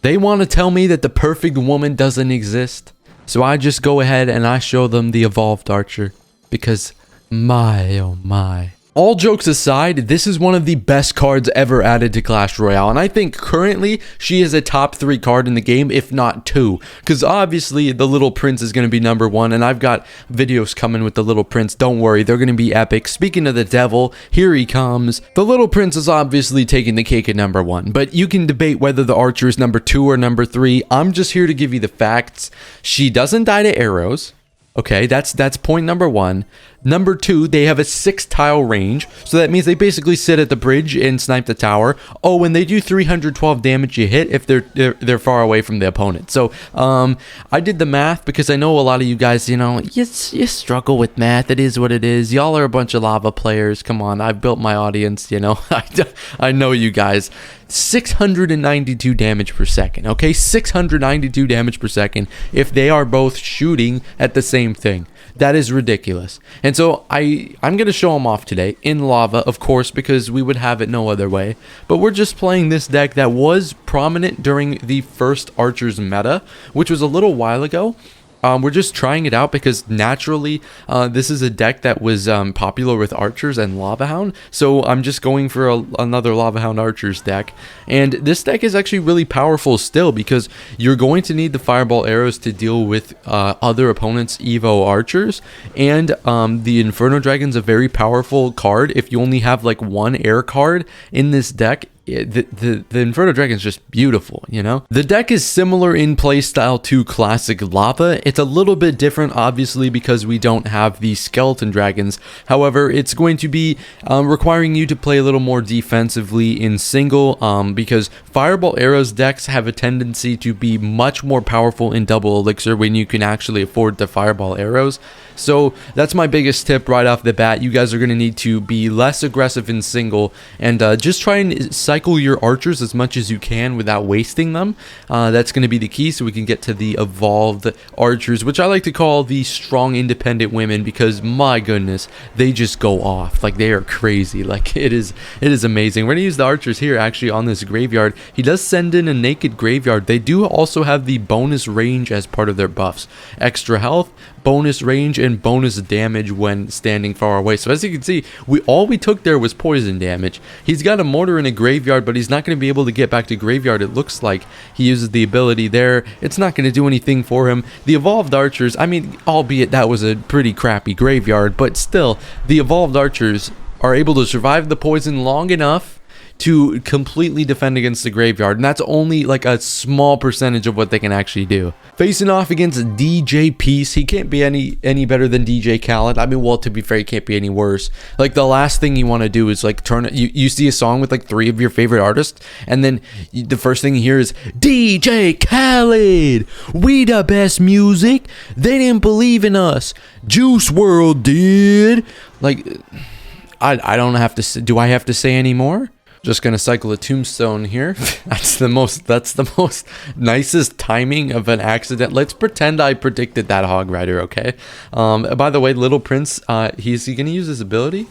They want to tell me that the perfect woman doesn't exist. So I just go ahead and I show them the evolved archer. Because my, oh my. All jokes aside, this is one of the best cards ever added to Clash Royale, and I think currently she is a top 3 card in the game, if not 2, because obviously the Little Prince is going to be number 1, and I've got videos coming with the Little Prince. Don't worry, they're going to be epic. Speaking of the devil, here he comes. The Little Prince is obviously taking the cake at number 1, but you can debate whether the archer is number 2 or number 3. I'm just here to give you the facts. She doesn't die to arrows. Okay, that's point number 1. Number 2, they have a 6-tile range, so that means they basically sit at the bridge and snipe the tower. Oh, and they do 312 damage a hit if they're far away from the opponent. So, I did the math because I know a lot of you guys, you struggle with math. It is what it is. Y'all are a bunch of lava players. Come on, I've built my audience, I know you guys. 692 damage per second, okay? 692 damage per second if they are both shooting at the same thing. That is ridiculous. And so I'm going to show them off today in lava, of course, because we would have it no other way. But we're just playing this deck that was prominent during the first Archer's meta, which was a little while ago. We're just trying it out because naturally this is a deck that was popular with archers and lava hound, so I'm just going for another lava hound archers deck. And this deck is actually really powerful still because you're going to need the fireball arrows to deal with other opponents' evo archers, and the Inferno Dragon's a very powerful card. If you only have like one air card in this deck, the Inferno Dragon is just beautiful, The deck is similar in playstyle to classic lava. It's a little bit different, obviously, because we don't have the skeleton dragons. However, it's going to be requiring you to play a little more defensively in single, because fireball arrows decks have a tendency to be much more powerful in double elixir when you can actually afford the fireball arrows. So that's my biggest tip right off the bat. You guys are going to need to be less aggressive in single and just try and cycle your archers as much as you can without wasting them. That's going to be the key, so we can get to the evolved archers, which I like to call the strong independent women, because my goodness, they just go off. Like, they are crazy. Like, it is amazing. We're going to use the archers here actually on this graveyard. He does send in a naked graveyard. They do also have the bonus range as part of their buffs. Extra health, bonus range, and bonus damage when standing far away. So as you can see, all we took there was poison damage. He's got a mortar in a graveyard, but he's not going to be able to get back to graveyard. It looks like he uses the ability there. It's not going to do anything for him. The evolved archers, I mean, albeit that was a pretty crappy graveyard, but still, the evolved archers are able to survive the poison long enough to completely defend against the graveyard, and that's only like a small percentage of what they can actually do. Facing off against DJ Peace, he can't be any better than DJ Khaled. I mean, well, to be fair, he can't be any worse. Like, the last thing you want to do is like you see a song with like 3 of your favorite artists, and then the first thing you hear is DJ Khaled, we the best music, they didn't believe in us, Juice World did. Like, I don't have to, do I have to say any more? Just gonna cycle a tombstone here. That's the most nicest timing of an accident. Let's pretend I predicted that hog rider, okay? By the way, Little Prince, is he gonna use his ability?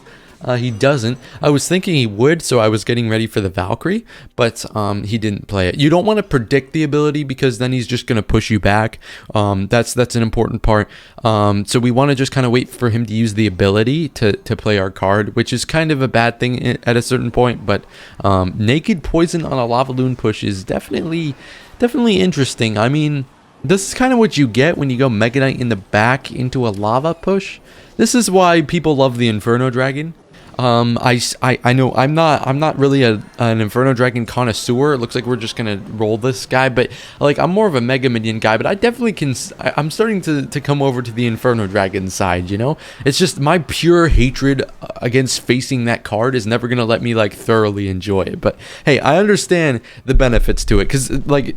He doesn't. I was thinking he would, so I was getting ready for the Valkyrie, but he didn't play it. You don't want to predict the ability because then he's just going to push you back. That's an important part. So we want to just kind of wait for him to use the ability to play our card, which is kind of a bad thing at a certain point, but naked poison on a lavaloon push is definitely interesting. I mean, this is kind of what you get when you go Mega Knight in the back into a lava push. This is why people love the Inferno Dragon. I know I'm not really an Inferno Dragon connoisseur. It looks like we're just gonna roll this guy, but like, I'm more of a Mega Minion guy, but I definitely can. I'm starting to come over to the Inferno Dragon side. It's just my pure hatred against facing that card is never gonna let me like thoroughly enjoy it. But hey, I understand the benefits to it, because like,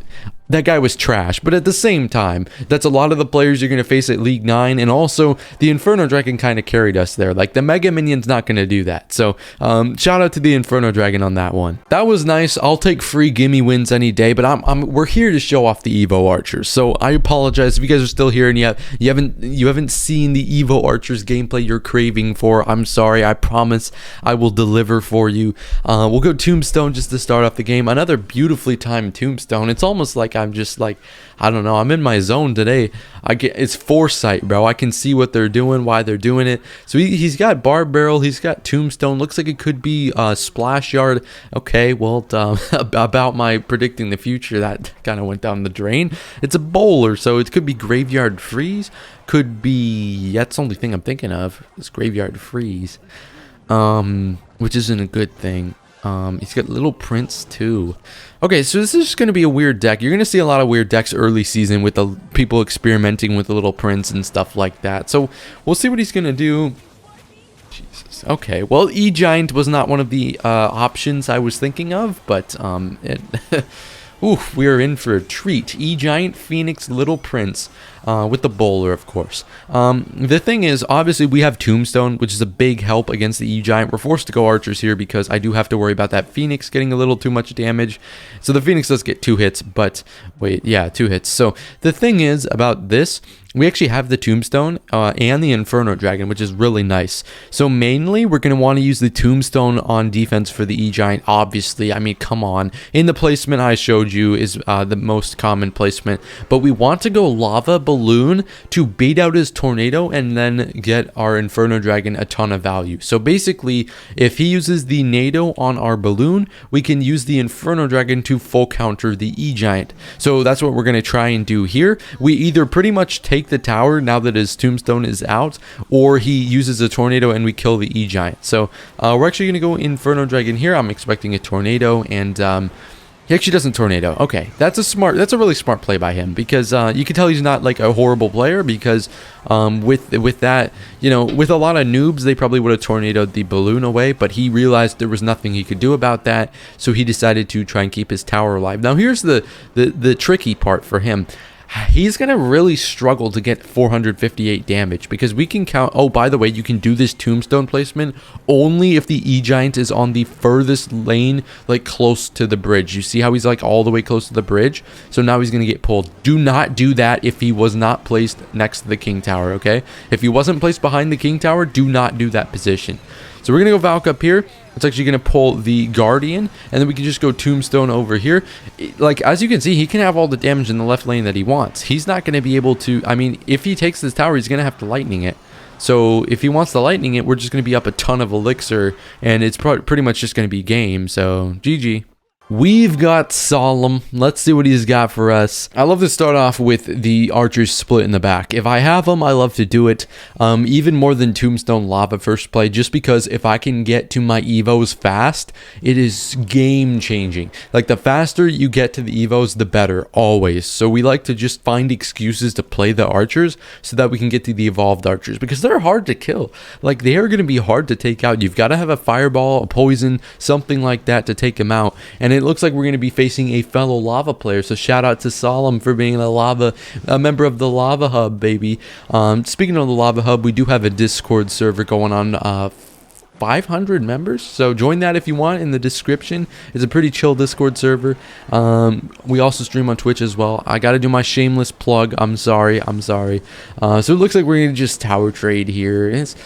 that guy was trash. But at the same time, that's a lot of the players you're going to face at League 9. And also, the Inferno Dragon kind of carried us there. Like, the Mega Minion's not going to do that. So, shout out to the Inferno Dragon on that one. That was nice. I'll take free gimme wins any day. But we're here to show off the Evo Archers. So, I apologize if you guys are still here and you haven't seen the Evo Archers gameplay you're craving for. I'm sorry. I promise I will deliver for you. We'll go Tombstone just to start off the game. Another beautifully timed Tombstone. It's almost like I'm just like, I don't know, I'm in my zone today. It's foresight, bro. I can see what they're doing, why they're doing it. So he's got Barb Barrel, he's got Tombstone. Looks like it could be Splash Yard. Okay, well, about my predicting the future, that kind of went down the drain. It's a bowler, so it could be Graveyard Freeze. Could be, that's the only thing I'm thinking of, is Graveyard Freeze. Which isn't a good thing. He's got Little Prince too. Okay, so this is just going to be a weird deck. You're going to see a lot of weird decks early season with the people experimenting with the Little Prince and stuff like that. So we'll see what he's going to do. Jesus. Okay, well, E-Giant was not one of the options I was thinking of, but oof, we are in for a treat. E-Giant, Phoenix, Little Prince, with the bowler, of course. The thing is, obviously, we have Tombstone, which is a big help against the E-Giant. We're forced to go Archers here because I do have to worry about that Phoenix getting a little too much damage. So the Phoenix does get 2 hits, but wait, yeah, 2 hits. So the thing is about this, we actually have the Tombstone and the Inferno Dragon, which is really nice. So mainly, we're going to want to use the Tombstone on defense for the E-Giant, obviously. I mean, come on. In the placement I showed you is the most common placement. But we want to go Lava Balloon to bait out his Tornado and then get our Inferno Dragon a ton of value. So basically, if he uses the Nado on our Balloon, we can use the Inferno Dragon to full counter the E-Giant. So that's what we're going to try and do here. We either pretty much take the tower now that his Tombstone is out, or he uses a Tornado and we kill the E-Giant. So we're actually going to go Inferno Dragon here. I'm expecting a Tornado, and he actually doesn't Tornado. Okay, that's a really smart play by him, because you can tell he's not like a horrible player, because with that, you know, with a lot of noobs, they probably would have Tornadoed the Balloon away, but he realized there was nothing he could do about that, so he decided to try and keep his tower alive. Now here's the tricky part for him. He's going to really struggle to get 458 damage, because we can count... Oh, by the way, you can do this Tombstone placement only if the E-Giant is on the furthest lane, like close to the bridge. You see how he's like all the way close to the bridge? So now he's going to get pulled. Do not do that if he was not placed next to the King Tower, okay? If he wasn't placed behind the King Tower, do not do that position. So we're going to go Valk up here. It's actually going to pull the Guardian, and then we can just go Tombstone over here. Like, as you can see, he can have all the damage in the left lane that he wants. He's not going to be able to... I mean, if he takes this tower, he's going to have to Lightning it. So if he wants to Lightning it, we're just going to be up a ton of Elixir, and it's pretty much just going to be game. So, GG. We've got Solemn. Let's see what he's got for us. I love to start off with the Archers split in the back. If I have them, I love to do it. Even more than Tombstone Lava first play, just because if I can get to my Evos fast, it is game changing. Like, the faster you get to the Evos, the better, always. So we like to just find excuses to play the Archers so that we can get to the Evolved Archers, because they're hard to kill. Like, they are going to be hard to take out. You've got to have a Fireball, a Poison, something like that to take them out. And it looks like we're going to be facing a fellow lava player, so shout out to Solemn for being a member of the Lava Hub, baby. Speaking of the Lava Hub, we do have a Discord server going on, 500 members, so join that if you want in the description. It's a pretty chill Discord server. We also stream on Twitch as well. I gotta do my shameless plug. I'm sorry. So it looks like we're gonna just tower trade here. It's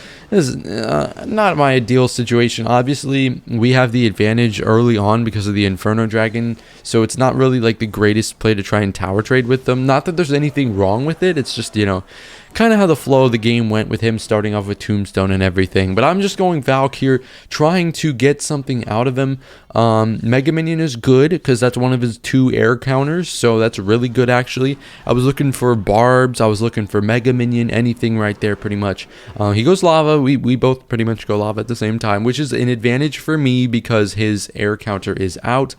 not my ideal situation. Obviously, we have the advantage early on because of the Inferno Dragon, so it's not really like the greatest play to try and tower trade with them. Not that there's anything wrong with it, it's just, you know, kind of how the flow of the game went with him starting off with Tombstone and everything. But I'm just going Valk here, trying to get something out of him. Mega Minion is good because that's one of his 2 air counters, so that's really good actually. I was looking for Barbs, I was looking for Mega Minion, anything right there pretty much. He goes Lava, we both pretty much go Lava at the same time, which is an advantage for me because his air counter is out.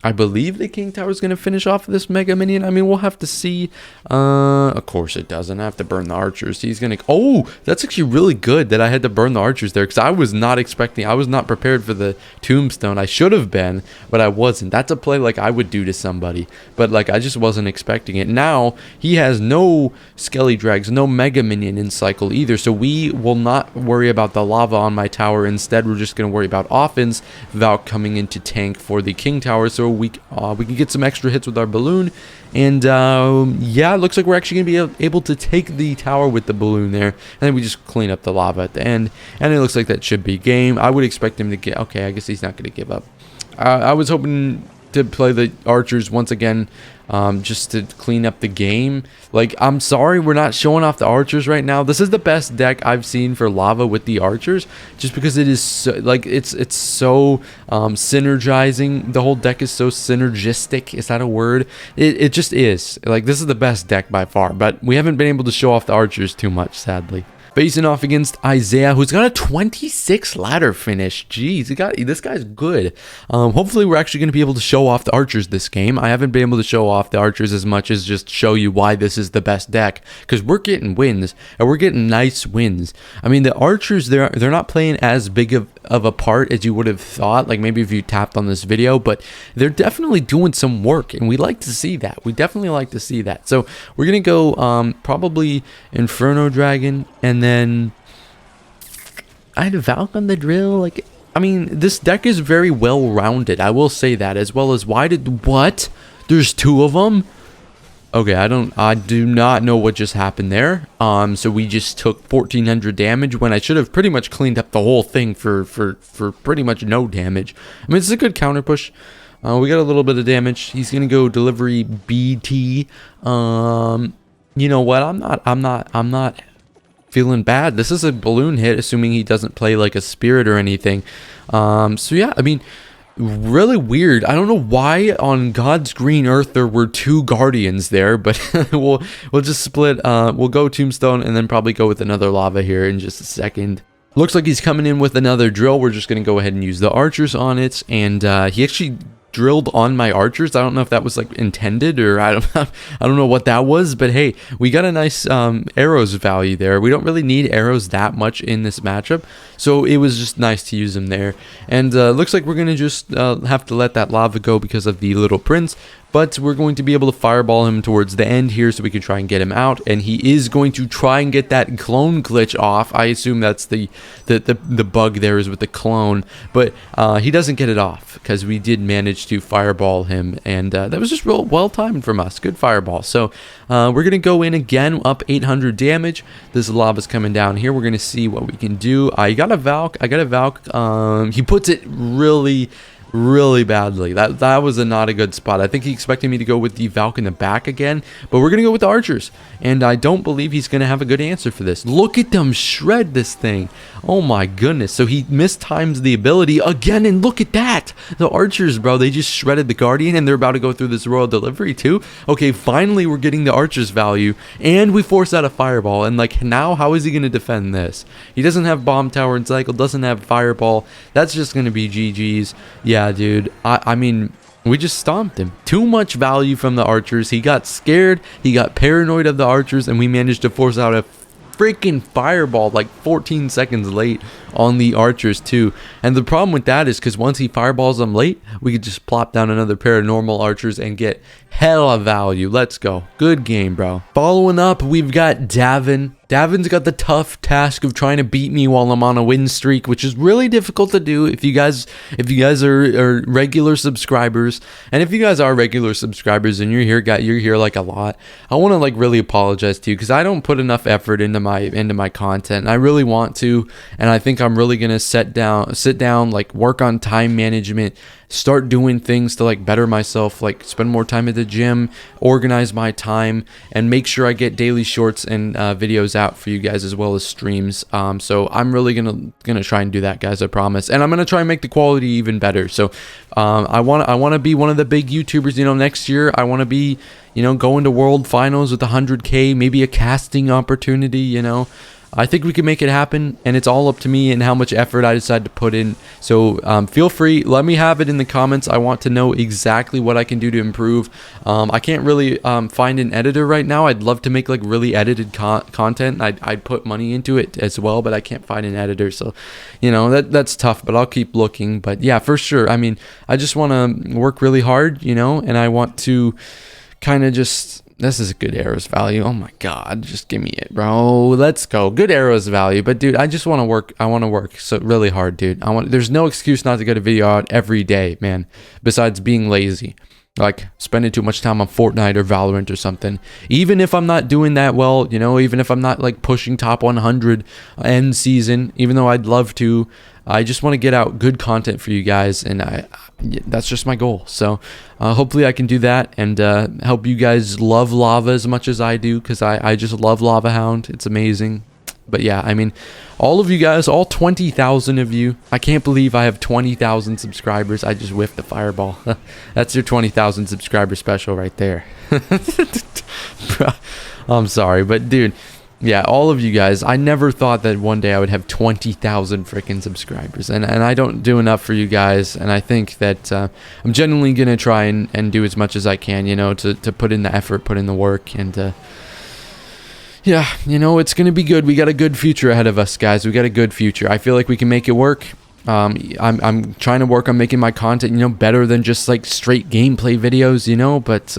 I believe the King Tower is going to finish off this Mega Minion. I mean, we'll have to see. Of course it doesn't. I have to burn the archers. He's going to... Oh, that's actually really good that I had to burn the archers there, because I was not expecting... I was not prepared for the tombstone. I should have been, but I wasn't. That's a play like I would do to somebody, but like I just wasn't expecting it. Now, he has no Skelly Drags, no Mega Minion in cycle either, so we will not worry about the lava on my tower. Instead, we're just going to worry about offense. Valk coming into tank for the King Tower, so we can get some extra hits with our balloon. And yeah, it looks like we're actually going to be able to take the tower with the balloon there, and then we just clean up the lava at the end, and it looks like that should be game. I would expect him to get... Okay, I guess he's not going to give up. I was hoping to play the archers once again, just to clean up the game. Like, I'm sorry we're not showing off the archers right now. This is the best deck I've seen for lava with the archers, just because it is so, like, it's so synergizing. The whole deck is so synergistic. Is that a word? It just is. Like, this is the best deck by far, but we haven't been able to show off the archers too much, sadly. Facing off against Isaiah, who's got a 26 ladder finish. Jeez, this guy's good. Hopefully, we're actually going to be able to show off the archers this game. I haven't been able to show off the archers as much as just show you why this is the best deck, because we're getting wins, and we're getting nice wins. I mean, the archers, they're not playing as big of a part as you would have thought, like maybe if you tapped on this video, but they're definitely doing some work, and we like to see that. We definitely like to see that. So we're going to go probably Inferno Dragon, and then I had a Valk on the drill. Like, I mean, this deck is very well rounded, I will say that, as well as what? There's two of them? Okay, I do not know what just happened there. So we just took 1400 damage when I should have pretty much cleaned up the whole thing for pretty much no damage. I mean, it's a good counter push. We got a little bit of damage. He's gonna go delivery BT. You know what? I'm not feeling bad. This is a balloon hit, assuming he doesn't play like a spirit or anything. So yeah, I mean, really weird. I don't know why on God's green earth there were two guardians there, but we'll just split. We'll go tombstone and then probably go with another lava here in just a second. Looks like he's coming in with another drill. We're just gonna go ahead and use the archers on it, and he actually drilled on my archers. I don't know if that was like intended, or I don't know what that was, but hey, we got a nice arrows value there. We don't really need arrows that much in this matchup, so it was just nice to use them there. And looks like we're gonna just have to let that lava go because of the little prince, but we're going to be able to fireball him towards the end here so we can try and get him out, and he is going to try and get that clone glitch off. I assume that's the bug there is with the clone, but he doesn't get it off because we did manage to fireball him, and that was just real well timed from us. Good fireball. So we're gonna go in again, up 800 damage. This lava's coming down here. We're gonna see what we can do. I got a Valk. He puts it really badly. That was not a good spot. I think he expected me to go with the Valk in the back again, but we're gonna go with the archers, and I don't believe he's gonna have a good answer for this. Look at them shred this thing. Oh my goodness. So he mistimes the ability again, and look at that. The archers, bro, they just shredded the guardian, and they're about to go through this royal delivery too. Okay, finally we're getting the archers value, and we force out a fireball, and like now how is he gonna defend this? He doesn't have bomb tower and cycle, doesn't have fireball. That's just gonna be GG's. Yeah, dude, I mean, we just stomped him. Too much value from the archers. He got scared, he got paranoid of the archers, and we managed to force out a freaking fireball like 14 seconds late on the archers too. And the problem with that is because once he fireballs them late, we could just plop down another pair of normal archers and get hella value. Let's go. Good game, bro. Following up, we've got Davin. Davin's got the tough task of trying to beat me while I'm on a win streak, which is really difficult to do if you guys are regular subscribers. And if you guys are regular subscribers and you're here like a lot, I want to like really apologize to you because I don't put enough effort into my content. And I really want to, and I think I'm really gonna sit down, like work on time management, start doing things to like better myself, like spend more time at the gym, organize my time, and make sure I get daily shorts and videos out for you guys as well as streams. So I'm really gonna try and do that, guys, I promise. And I'm gonna try and make the quality even better. So I want to be one of the big YouTubers, you know, next year. I want to be, you know, going to world finals with 100K, maybe a casting opportunity, you know. I think we can make it happen, and it's all up to me and how much effort I decide to put in. So feel free, let me have it in the comments. I want to know exactly what I can do to improve. I can't really find an editor right now. I'd love to make like really edited content. I'd put money into it as well, but I can't find an editor, so you know, that's tough, but I'll keep looking. But yeah, for sure, I mean, I just want to work really hard, you know, and I want to kind of just, this is a good arrows value. Oh my god, just give me it, bro. Let's go. Good arrows value. But dude, I just want to work. I want to work so really hard, dude. There's no excuse not to get a video out every day, man, besides being lazy, like spending too much time on Fortnite or Valorant or something. Even if I'm not doing that well, you know, even if I'm not like pushing top 100 end season, even though I'd love to, I just want to get out good content for you guys, and that's just my goal. So hopefully I can do that and help you guys love lava as much as I do, because I just love Lava Hound. It's amazing. But yeah, I mean, all of you guys, all 20,000 of you, I can't believe I have 20,000 subscribers. I just whiffed the fireball. That's your 20,000 subscriber special right there. I'm sorry, but dude, yeah, all of you guys, I never thought that one day I would have 20,000 freaking subscribers, and I don't do enough for you guys, and I think that I'm genuinely gonna try and do as much as I can, you know, to put in the effort, put in the work, and yeah, you know, it's gonna be good. We got a good future ahead of us, guys. We got a good future. I feel like we can make it work. I'm trying to work on making my content, you know, better than just like straight gameplay videos, you know, but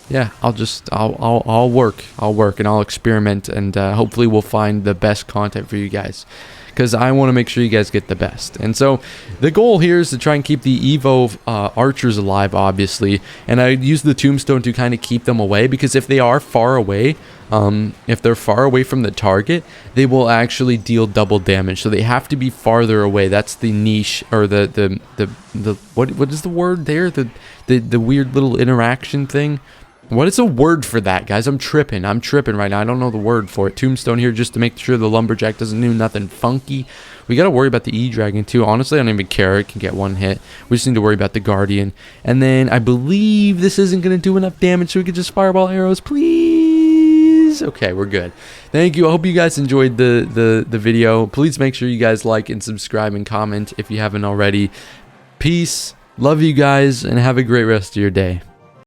yeah, I'll work and I'll experiment, and hopefully we'll find the best content for you guys, because I want to make sure you guys get the best. And so the goal here is to try and keep the Evo archers alive, obviously, and I use the tombstone to kind of keep them away, because if they are far away, if they're far away from the target, they will actually deal double damage. So they have to be farther away. That's the niche, or the what is the word there? The weird little interaction thing. What is a word for that, guys? I'm tripping right now. I don't know the word for it. Tombstone here just to make sure the lumberjack doesn't do nothing funky. We got to worry about the E-Dragon too. Honestly, I don't even care. It can get one hit. We just need to worry about the Guardian. And then I believe this isn't going to do enough damage, so we could just fireball arrows, please. Okay, we're good. Thank you. I hope you guys enjoyed the video. Please make sure you guys like and subscribe and comment if you haven't already. Peace. Love you guys, and have a great rest of your day.